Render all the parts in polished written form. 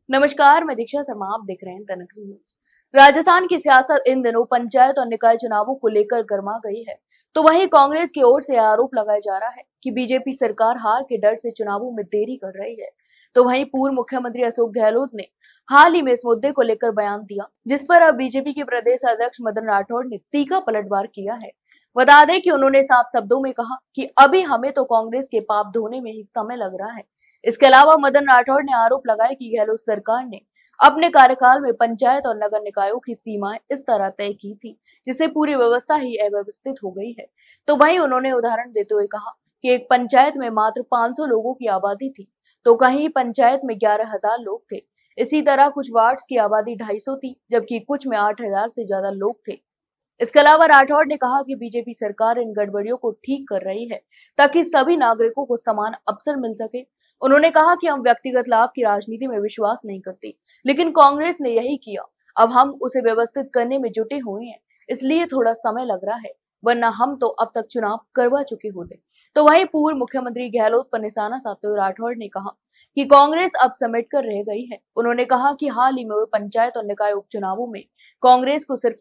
नमस्कार, मैं दीक्षा शर्मा। आप देख रहे हैं तनकरी न्यूज। राजस्थान की सियासत इन दिनों पंचायत और निकाय चुनावों को लेकर गर्मा गई है। तो वहीं कांग्रेस की ओर से आरोप लगाया जा रहा है कि बीजेपी सरकार हार के डर से चुनावों में देरी कर रही है। तो वहीं पूर्व मुख्यमंत्री अशोक गहलोत ने हाल ही में इस मुद्दे को लेकर बयान दिया, जिस पर अब बीजेपी के प्रदेश अध्यक्ष मदन राठौड़ ने तीखा पलटवार किया है। बता दें कि उन्होंने साफ शब्दों में कहा कि अभी हमें तो कांग्रेस के पाप धोने में ही समय लग रहा है। इसके अलावा मदन राठौड़ ने आरोप लगाया कि गहलोत सरकार ने अपने कार्यकाल में पंचायत और नगर निकायों की सीमाएं इस तरह तय की थी, जिससे पूरी व्यवस्था ही अव्यवस्थित हो गई है। तो वहीं उन्होंने उदाहरण देते हुए कहा कि एक पंचायत में मात्र 500 लोगों की आबादी थी, तो कहीं पंचायत में 11,000 लोग थे। इसी तरह कुछ वार्ड्स की आबादी 250 थी, जबकि कुछ में 8,000 से ज्यादा लोग थे। इसके अलावा राठौड़ ने कहा कि बीजेपी सरकार इन गड़बड़ियों को ठीक कर रही है, ताकि सभी नागरिकों को समान अवसर मिल सके। उन्होंने कहा कि हम व्यक्तिगत लाभ की राजनीति में विश्वास नहीं करते, लेकिन कांग्रेस ने यही किया। अब हम उसे व्यवस्थित करने में जुटे हुए हैं, इसलिए थोड़ा समय लग रहा है, वरना हम तो अब तक चुनाव करवा चुके होते। तो वहीं पूर्व मुख्यमंत्री गहलोत पर निशाना साधते हुए राठौड़ ने कहा कि कांग्रेस अब समेट कर रह गई है। उन्होंने कहा कि हाल ही में हुए पंचायत और निकाय उपचुनावों में कांग्रेस को सिर्फ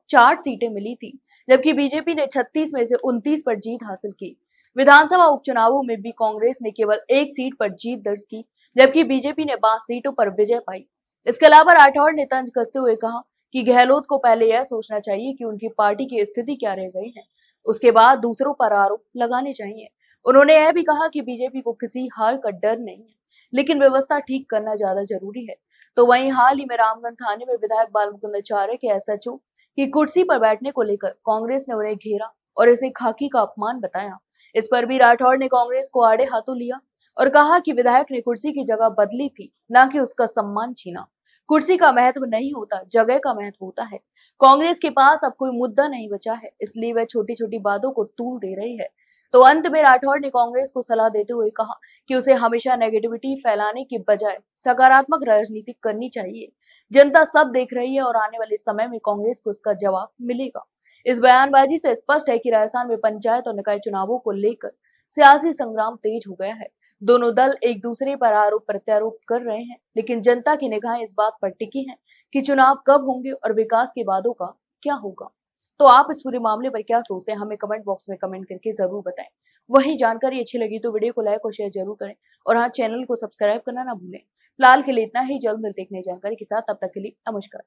4 सीटें मिली थी, जबकि बीजेपी ने 36 में से 29 पर जीत हासिल की। विधानसभा उपचुनावों में भी कांग्रेस ने केवल 1 सीट पर जीत दर्ज की, जबकि बीजेपी ने 5 सीटों पर विजय पाई। इसके अलावा राठौड़ ने तंज कसते हुए कहा कि गहलोत को पहले यह सोचना चाहिए कि उनकी पार्टी की स्थिति क्या रह गई है, उसके बाद दूसरों पर आरोप लगाने चाहिए। उन्होंने यह भी कहा कि बीजेपी को किसी हार का डर नहीं है, लेकिन व्यवस्था ठीक करना ज्यादा जरूरी है। तो वहीं हाल ही में रामगंज थाने में विधायक बालमुकुंद आचार्य के एसएचओ की कुर्सी पर बैठने को लेकर कांग्रेस ने उन्हें घेरा और इसे खाकी का अपमान बताया। इस पर भी राठौड़ ने कांग्रेस को आड़े हाथों लिया और कहा कि विधायक ने कुर्सी की जगह बदली थी, न कि उसका सम्मान छीना। कुर्सी का महत्व नहीं होता, जगह का महत्व होता है। कांग्रेस के पास अब कोई मुद्दा नहीं बचा है, इसलिए वह छोटी छोटी बातों को तूल दे रही है। तो अंत में राठौड़ ने कांग्रेस को सलाह देते हुए कहा कि उसे हमेशा नेगेटिविटी फैलाने की बजाय सकारात्मक राजनीति करनी चाहिए। जनता सब देख रही है और आने वाले समय में कांग्रेस को इसका जवाब मिलेगा। इस बयानबाजी से स्पष्ट है कि राजस्थान में पंचायत और निकाय चुनावों को लेकर सियासी संग्राम तेज हो गया है। दोनों दल एक दूसरे पर आरोप प्रत्यारोप कर रहे हैं, लेकिन जनता की निगाहें इस बात पर टिकी हैं कि चुनाव कब होंगे और विकास के वादों का क्या होगा। तो आप इस पूरे मामले पर क्या सोचते हैं, हमें कमेंट बॉक्स में कमेंट करके जरूर बताएं। वही जानकारी अच्छी लगी तो वीडियो को लाइक और शेयर जरूर करें, और हाँ, चैनल को सब्सक्राइब करना ना भूलें। फिलहाल के लिए इतना ही, जल्द मिलते एक नई जानकारी के साथ। तब तक के लिए नमस्कार।